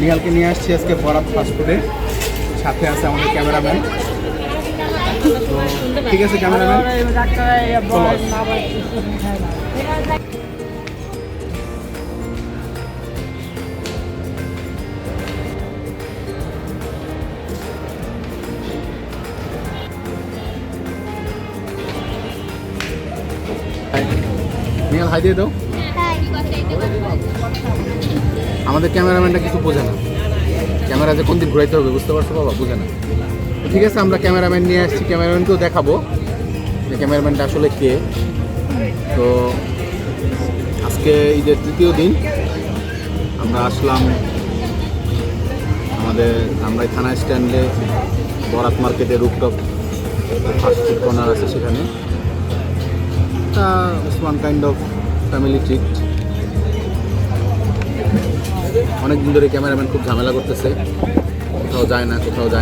নিহালকে নিয়ে আসছি আজকে বরাত ফাস্টফুডে, সাথে আছে আমাদের ক্যামেরাম্যান। ঠিক আছে ক্যামেরাম্যান, নিহাল হাই দিয়ে দাও। আমাদের ক্যামেরাম্যানটা কিছু বোঝে না, ক্যামেরা যে কোন দিক ঘুরাইতে হবে বুঝতে পারছো বাবা, বোঝে না। ঠিক আছে, আমরা ক্যামেরাম্যান নিয়ে আসছি, ক্যামেরাম্যানকেও দেখাবো যে ক্যামেরাম্যানটা আসলে কে। তো আজকে ঈদের তৃতীয় দিন আমরা আসলাম আমাদের ধামরাই থানা স্ট্যান্ডে বরাত মার্কেটে রুপটপ ফাস্টফুড কর্নার আছে, সেখানে one kind of family treat. অনেক দিন ধরে ক্যামেরাম্যান খুব ঝামেলা করতেছে, কোথাও যায়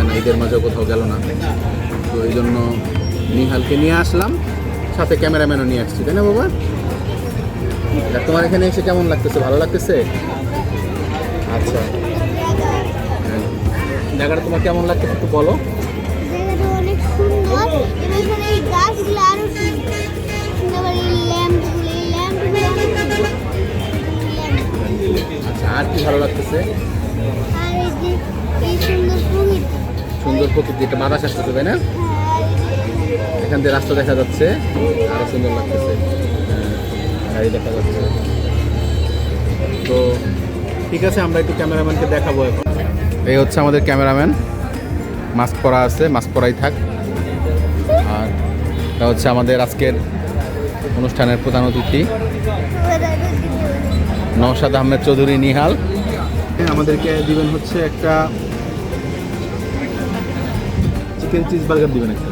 না ঈদের মাঝেও কোথাও গেল না। তো এই জন্য নিহালকে নিয়ে আসলাম, সাথে ক্যামেরাম্যানও নিয়ে আসছি, তাই না বাবা? তোমার এখানে এসে কেমন লাগতেছে, ভালো লাগতেছে? আচ্ছা, জায়গাটা তোমার কেমন লাগতেছে একটু বলো। অনেক সুন্দর, আচ্ছা, আর কি ভালো লাগতেছে? সুন্দর প্রকৃতি, একটা বাতাস আসতেছে, তাই না? এখান থেকে রাস্তা দেখা যাচ্ছে, আরো সুন্দর লাগতেছে, গাড়ি দেখা যাচ্ছে। তো ঠিক আছে, আমরা একটু ক্যামেরাম্যানকে দেখাবো এখন। এই হচ্ছে আমাদের ক্যামেরাম্যান, মাস্ক পরা আছে, মাস্ক পরাই থাক। আর এটা হচ্ছে আমাদের আজকের অনুষ্ঠানের প্রধান অতিথি নওশাদ আহমেদ চৌধুরী নিহাল। আমাদেরকে দিবেন হচ্ছে একটা চিকেন চিজ বার্গার দিবেন একটা,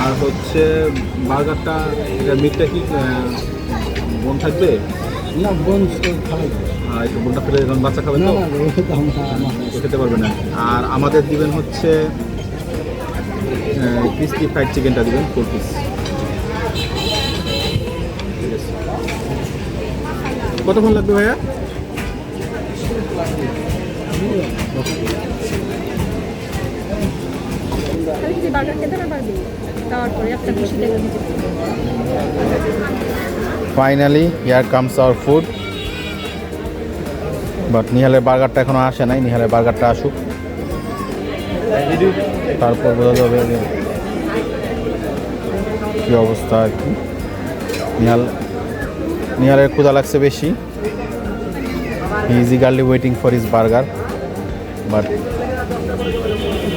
আর হচ্ছে বার্গারটা, এটা মিটটা কি বোন থাকবে? না, বোন খাবে একটু বোনটা ফেলে, যখন বাচ্চা খাবে তো খেতে পারবে না। আর আমাদের দিবেন হচ্ছে ক্রিস্পি ফ্রাইড চিকেনটা দিবেন 4 পিস। ঠিক আছে, কতক্ষণ লাগবে ভাইয়া? Finally here comes our food. But নিহালের বার্গারটা এখনো আসে নাই, নিহালের বার্গারটা আসুক, তারপর বোঝা যাবে কি অবস্থা আর কি। নিহালের ক্ষুধা লাগছে বেশি। He is eagerly waiting for his burger, but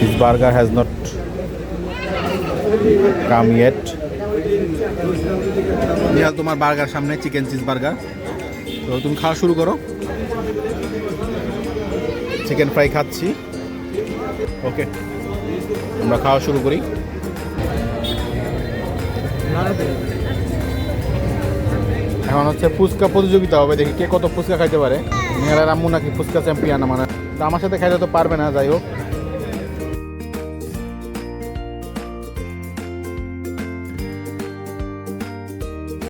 his burger has not come yet. Nihal, তোমার বার্গার সামনে, চিকেন চিজ বার্গার। তো তুমি খাওয়া শুরু করো। চিকেন ফ্রাই খাচ্ছি, ওকে, আমরা খাওয়া শুরু করি। এখন হচ্ছে ফুচকা প্রতিযোগিতা হবে, দেখি কে কত ফুচকা খাইতে পারে। নিহালের আম্মু নাকি ফুচকা চ্যাম্পিয়ন, আমার তো আমার সাথে খাইতে তো পারবে না, যাই হোক